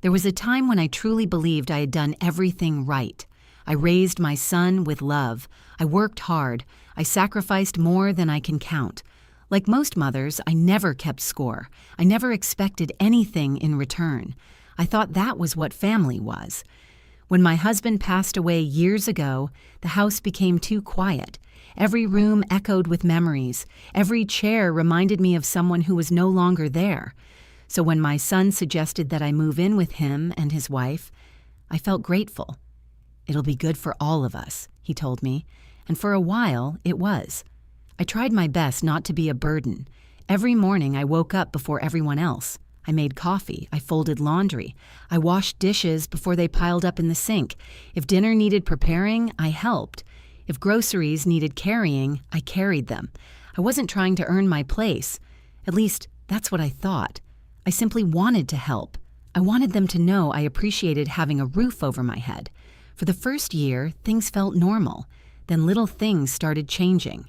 There was a time when I truly believed I had done everything right. I raised my son with love. I worked hard. I sacrificed more than I can count. Like most mothers, I never kept score. I never expected anything in return. I thought that was what family was. When my husband passed away years ago, the house became too quiet. Every room echoed with memories. Every chair reminded me of someone who was no longer there. So when my son suggested that I move in with him and his wife, I felt grateful. "It'll be good for all of us," he told me, and for a while it was. I tried my best not to be a burden. Every morning I woke up before everyone else. I made coffee, I folded laundry, I washed dishes before they piled up in the sink. If dinner needed preparing, I helped. If groceries needed carrying, I carried them. I wasn't trying to earn my place. At least, that's what I thought. I simply wanted to help. I wanted them to know I appreciated having a roof over my head. For the first year, things felt normal. Then little things started changing.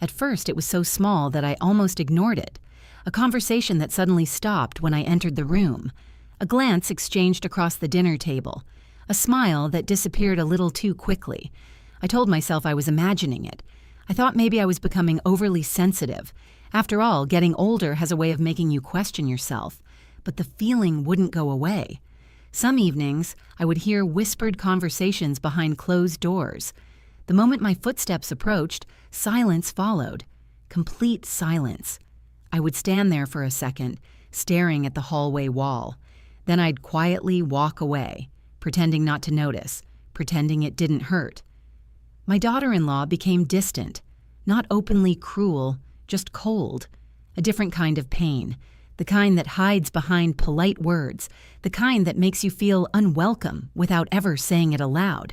At first, it was so small that I almost ignored it. A conversation that suddenly stopped when I entered the room. A glance exchanged across the dinner table. A smile that disappeared a little too quickly. I told myself I was imagining it. I thought maybe I was becoming overly sensitive. After all, getting older has a way of making you question yourself. But the feeling wouldn't go away. Some evenings, I would hear whispered conversations behind closed doors. The moment my footsteps approached, silence followed. Complete silence. I would stand there for a second, staring at the hallway wall. Then I'd quietly walk away, pretending not to notice, pretending it didn't hurt. My daughter-in-law became distant, not openly cruel, just cold. A different kind of pain, the kind that hides behind polite words, the kind that makes you feel unwelcome without ever saying it aloud.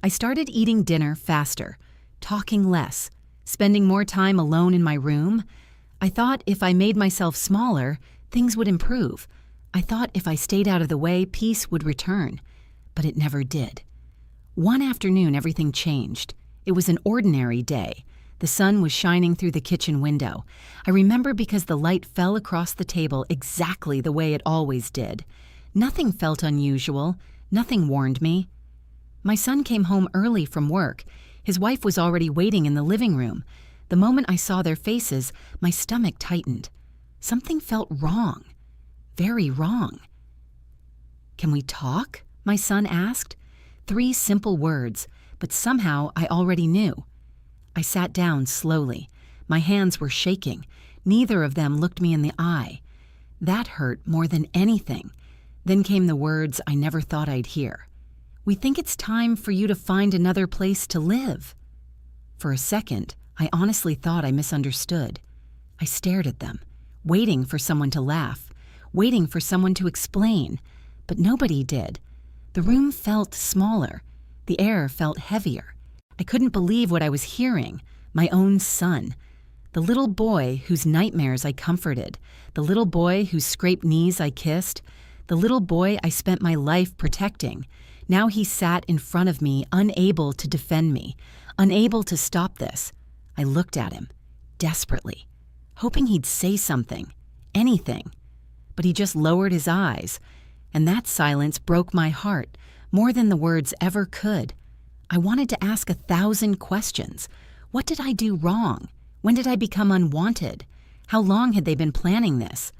I started eating dinner faster, talking less, spending more time alone in my room. I thought if I made myself smaller, things would improve. I thought if I stayed out of the way, peace would return. But it never did. One afternoon, everything changed. It was an ordinary day. The sun was shining through the kitchen window. I remember because the light fell across the table exactly the way it always did. Nothing felt unusual. Nothing warned me. My son came home early from work. His wife was already waiting in the living room. The moment I saw their faces, my stomach tightened. Something felt wrong. Very wrong. "Can we talk?" my son asked. 3 simple words, but somehow I already knew. I sat down slowly. My hands were shaking. Neither of them looked me in the eye. That hurt more than anything. Then came the words I never thought I'd hear. "We think it's time for you to find another place to live." For a second, I honestly thought I misunderstood. I stared at them, waiting for someone to laugh, waiting for someone to explain, but nobody did. The room felt smaller. The air felt heavier. I couldn't believe what I was hearing. My own son. The little boy whose nightmares I comforted. The little boy whose scraped knees I kissed. The little boy I spent my life protecting. Now he sat in front of me, unable to defend me, unable to stop this. I looked at him, desperately, hoping he'd say something, anything. But he just lowered his eyes, and that silence broke my heart more than the words ever could. I wanted to ask 1,000 questions. What did I do wrong? When did I become unwanted? How long had they been planning this?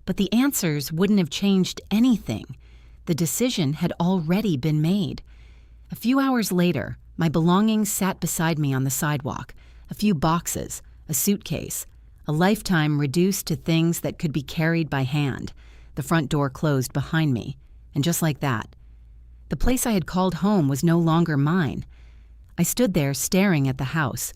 But the answers wouldn't have changed anything. The decision had already been made. A few hours later, my belongings sat beside me on the sidewalk. A few boxes, a suitcase, a lifetime reduced to things that could be carried by hand. The front door closed behind me, and just like that, the place I had called home was no longer mine. I stood there staring at the house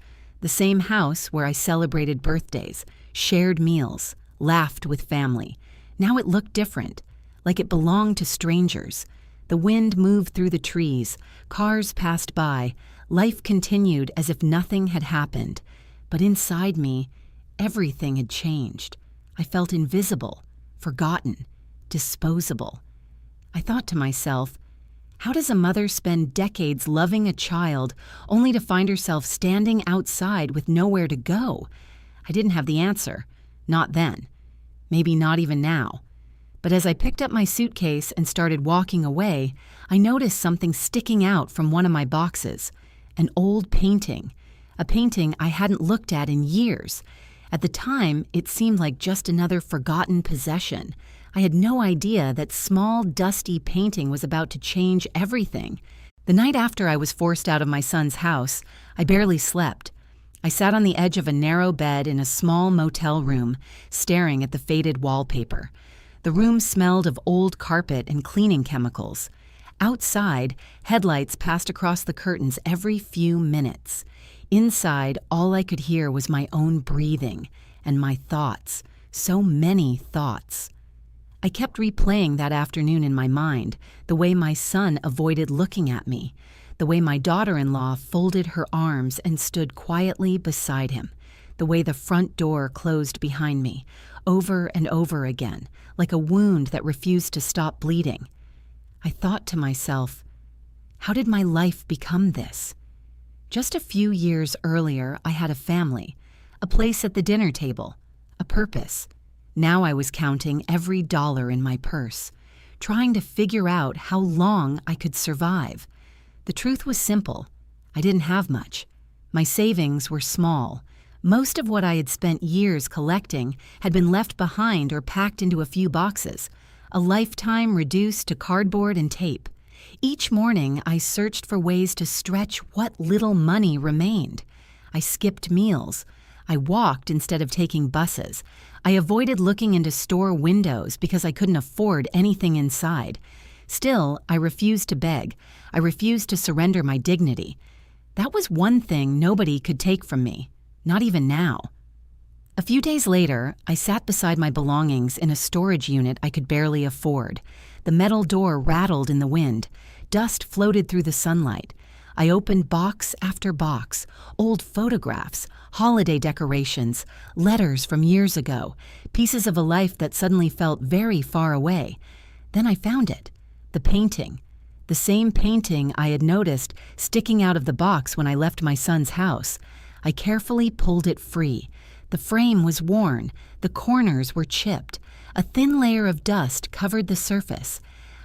where I celebrated birthdays, shared meals, laughed with family. Now it looked different, like it belonged to strangers. The wind moved through the trees, cars passed by, life continued as if nothing had happened. But inside me, everything had changed. I felt invisible, forgotten, disposable. I thought to myself, how does a mother spend decades loving a child only to find herself standing outside with nowhere to go? I didn't have the answer. Not then. Maybe not even now. But as I picked up my suitcase and started walking away, I noticed something sticking out from one of my boxes. An old painting. A painting I hadn't looked at in years. At the time, it seemed like just another forgotten possession. I had no idea that small, dusty painting was about to change everything. The night after I was forced out of my son's house, I barely slept. I sat on the edge of a narrow bed in a small motel room, staring at the faded wallpaper. The room smelled of old carpet and cleaning chemicals. Outside, headlights passed across the curtains every few minutes. Inside, all I could hear was my own breathing and my thoughts, so many thoughts. I kept replaying that afternoon in my mind, the way my son avoided looking at me, the way my daughter-in-law folded her arms and stood quietly beside him, the way the front door closed behind me, over and over again, like a wound that refused to stop bleeding. I thought to myself, how did my life become this? Just a few years earlier, I had a family, a place at the dinner table, a purpose. Now I was counting every dollar in my purse, trying to figure out how long I could survive. The truth was simple. I didn't have much. My savings were small. Most of what I had spent years collecting had been left behind or packed into a few boxes, a lifetime reduced to cardboard and tape. Each morning, I searched for ways to stretch what little money remained. I skipped meals. I walked instead of taking buses. I avoided looking into store windows because I couldn't afford anything inside. Still, I refused to beg. I refused to surrender my dignity. That was one thing nobody could take from me, not even now. A few days later, I sat beside my belongings in a storage unit I could barely afford. The metal door rattled in the wind. Dust floated through the sunlight. I opened box after box, old photographs, holiday decorations, letters from years ago, pieces of a life that suddenly felt very far away. Then I found it, the painting. The same painting I had noticed sticking out of the box when I left my son's house. I carefully pulled it free. The frame was worn, the corners were chipped. A thin layer of dust covered the surface.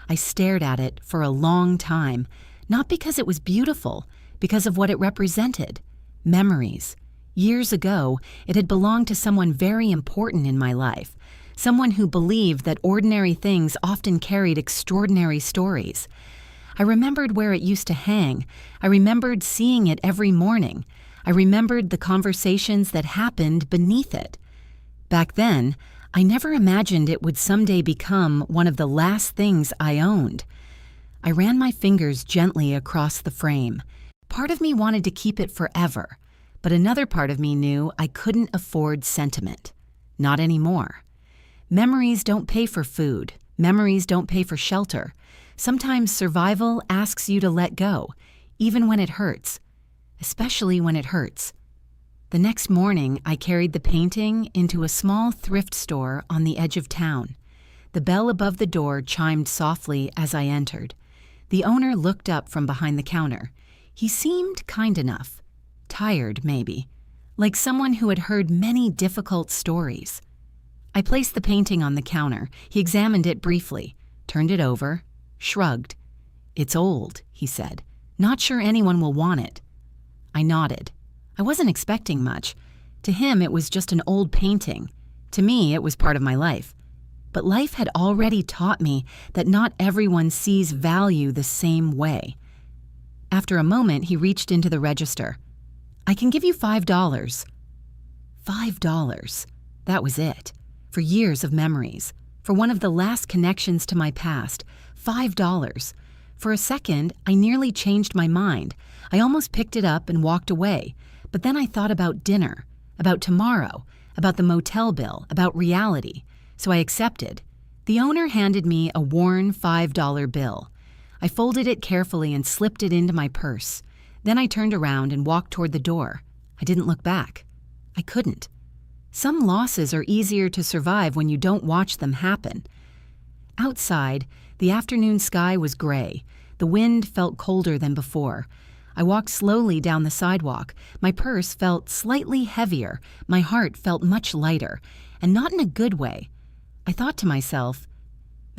I stared at it for a long time, not because it was beautiful, because of what it represented. Memories. Years ago, it had belonged to someone very important in my life, someone who believed that ordinary things often carried extraordinary stories. I remembered where it used to hang. I remembered seeing it every morning. I remembered the conversations that happened beneath it. Back then, I never imagined it would someday become one of the last things I owned. I ran my fingers gently across the frame. Part of me wanted to keep it forever, but another part of me knew I couldn't afford sentiment. Not anymore. Memories don't pay for food. Memories don't pay for shelter. Sometimes survival asks you to let go, even when it hurts. Especially when it hurts. The next morning, I carried the painting into a small thrift store on the edge of town. The bell above the door chimed softly as I entered. The owner looked up from behind the counter. He seemed kind enough. Tired, maybe. Like someone who had heard many difficult stories. I placed the painting on the counter. He examined it briefly, turned it over, shrugged. "It's old," he said. "Not sure anyone will want it." I nodded. I wasn't expecting much. To him, it was just an old painting. To me, it was part of my life. But life had already taught me that not everyone sees value the same way. After a moment, he reached into the register. "I can give you $5. $5. That was it. For years of memories. For one of the last connections to my past. $5. For a second, I nearly changed my mind. I almost picked it up and walked away. But then I thought about dinner, about tomorrow, about the motel bill, about reality. So I accepted. The owner handed me a worn $5 bill. I folded it carefully and slipped it into my purse. Then I turned around and walked toward the door. I didn't look back. I couldn't. Some losses are easier to survive when you don't watch them happen. Outside, the afternoon sky was gray. The wind felt colder than before. I walked slowly down the sidewalk. My purse felt slightly heavier. My heart felt much lighter, and not in a good way. I thought to myself,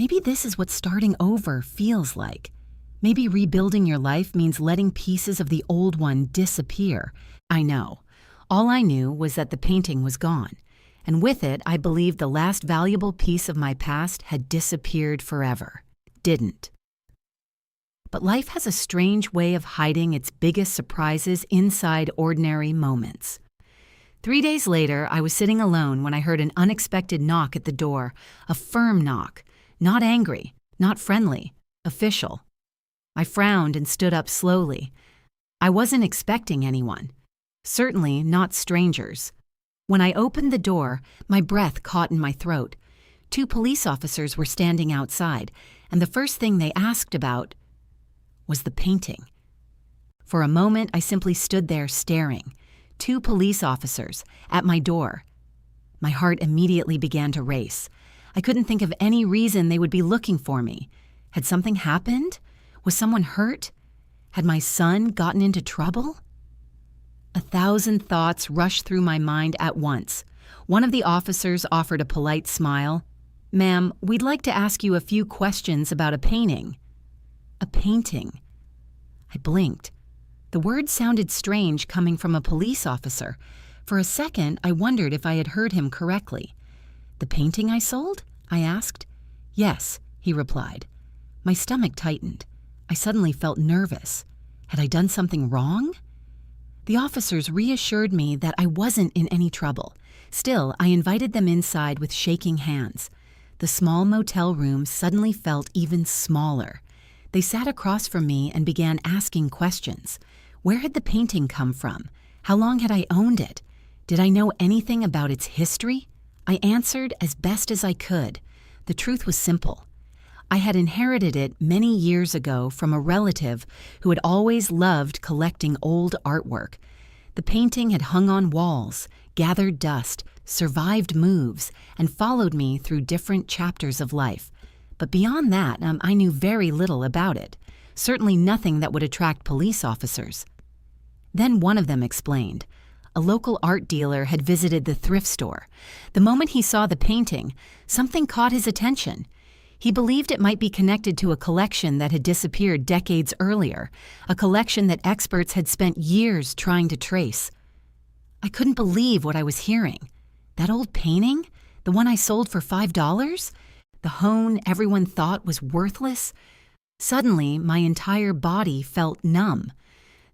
Maybe this is what starting over feels like. Maybe rebuilding your life means letting pieces of the old one disappear. I know. All I knew was that the painting was gone, and with it, I believed the last valuable piece of my past had disappeared forever. Didn't. But life has a strange way of hiding its biggest surprises inside ordinary moments. 3 days later, I was sitting alone when I heard an unexpected knock at the door, a firm knock, not angry, not friendly, official. I frowned and stood up slowly. I wasn't expecting anyone. Certainly not strangers. When I opened the door, my breath caught in my throat. 2 police officers were standing outside, and the first thing they asked about was the painting. For a moment, I simply stood there staring. 2 police officers at my door. My heart immediately began to race. I couldn't think of any reason they would be looking for me. Had something happened? Was someone hurt? Had my son gotten into trouble? 1,000 thoughts rushed through my mind at once. One of the officers offered a polite smile. "Ma'am, we'd like to ask you a few questions about a painting." A painting. I blinked. The words sounded strange coming from a police officer. For a second, I wondered if I had heard him correctly. "The painting I sold?" I asked. "Yes," he replied. My stomach tightened. I suddenly felt nervous. Had I done something wrong? The officers reassured me that I wasn't in any trouble. Still, I invited them inside with shaking hands. The small motel room suddenly felt even smaller. They sat across from me and began asking questions. Where had the painting come from? How long had I owned it? Did I know anything about its history? I answered as best as I could. The truth was simple. I had inherited it many years ago from a relative who had always loved collecting old artwork. The painting had hung on walls, gathered dust, survived moves, and followed me through different chapters of life. But beyond that, I knew very little about it. Certainly nothing that would attract police officers. Then one of them explained. A local art dealer had visited the thrift store. The moment he saw the painting, something caught his attention. He believed it might be connected to a collection that had disappeared decades earlier, a collection that experts had spent years trying to trace. I couldn't believe what I was hearing. That old painting? The one I sold for $5? The hone everyone thought was worthless? Suddenly, my entire body felt numb.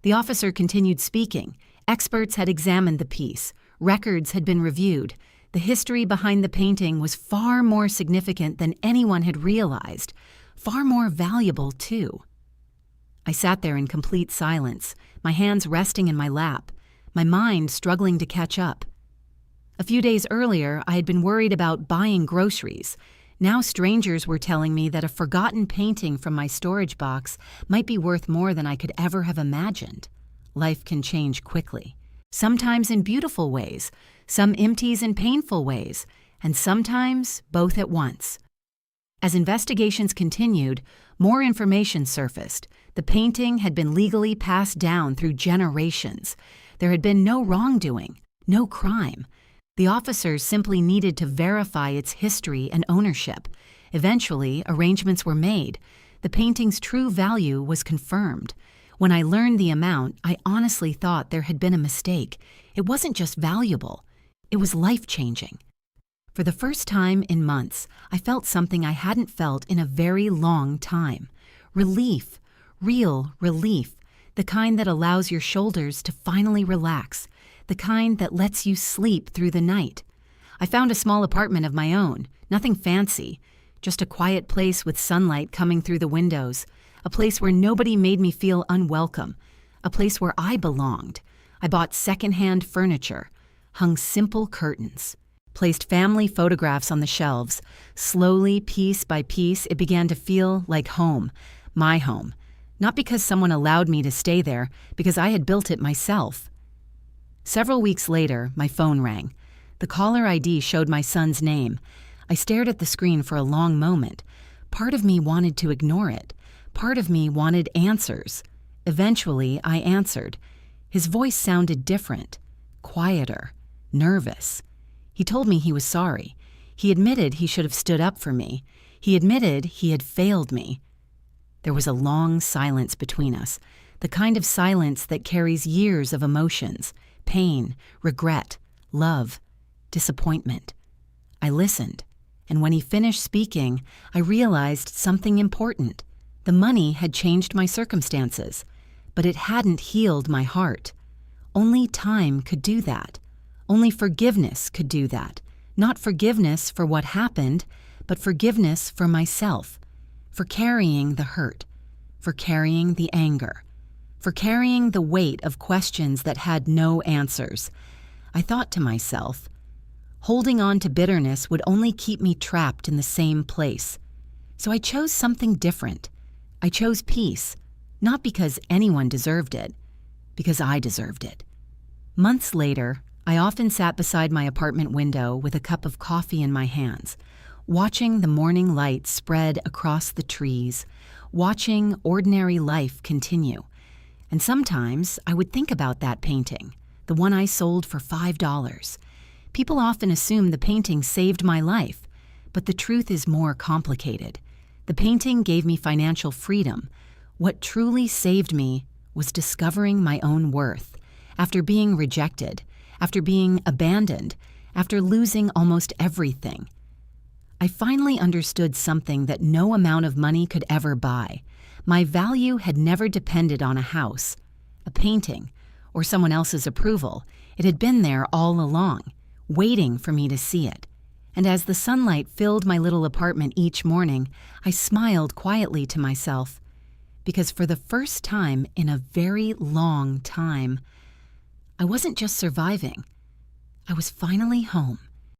The officer continued speaking. Experts had examined the piece. Records had been reviewed. The history behind the painting was far more significant than anyone had realized, far more valuable, too. I sat there in complete silence, my hands resting in my lap, my mind struggling to catch up. A few days earlier, I had been worried about buying groceries. Now strangers were telling me that a forgotten painting from my storage box might be worth more than I could ever have imagined. Life can change quickly, sometimes in beautiful ways, some empties in painful ways, and sometimes both at once. As investigations continued, more information surfaced. The painting had been legally passed down through generations. There had been no wrongdoing, no crime. The officers simply needed to verify its history and ownership. Eventually, arrangements were made. The painting's true value was confirmed. When I learned the amount, I honestly thought there had been a mistake. It wasn't just valuable. It was life-changing. For the first time in months, I felt something I hadn't felt in a very long time. Relief, real relief, the kind that allows your shoulders to finally relax, the kind that lets you sleep through the night. I found a small apartment of my own, nothing fancy, just a quiet place with sunlight coming through the windows, a place where nobody made me feel unwelcome, a place where I belonged. I bought secondhand furniture, hung simple curtains, placed family photographs on the shelves. Slowly, piece by piece, it began to feel like home, my home. Not because someone allowed me to stay there, because I had built it myself. Several weeks later, my phone rang. The caller ID showed my son's name. I stared at the screen for a long moment. Part of me wanted to ignore it. Part of me wanted answers. Eventually, I answered. His voice sounded different, quieter, nervous. He told me he was sorry. He admitted he should have stood up for me. He admitted he had failed me. There was a long silence between us, the kind of silence that carries years of emotions, pain, regret, love, disappointment. I listened, and when he finished speaking, I realized something important. The money had changed my circumstances, but it hadn't healed my heart. Only time could do that. Only forgiveness could do that. Not forgiveness for what happened, but forgiveness for myself, for carrying the hurt, for carrying the anger, for carrying the weight of questions that had no answers. I thought to myself, holding on to bitterness would only keep me trapped in the same place. So I chose something different. I chose peace, not because anyone deserved it, because I deserved it. Months later, I often sat beside my apartment window with a cup of coffee in my hands, watching the morning light spread across the trees, watching ordinary life continue. And sometimes I would think about that painting, the one I sold for $5. People often assume the painting saved my life, but the truth is more complicated. The painting gave me financial freedom. What truly saved me was discovering my own worth. After being rejected, after being abandoned, after losing almost everything, I finally understood something that no amount of money could ever buy. My value had never depended on a house, a painting, or someone else's approval. It had been there all along, waiting for me to see it. And as the sunlight filled my little apartment each morning, I smiled quietly to myself, because for the first time in a very long time, I wasn't just surviving. I was finally home.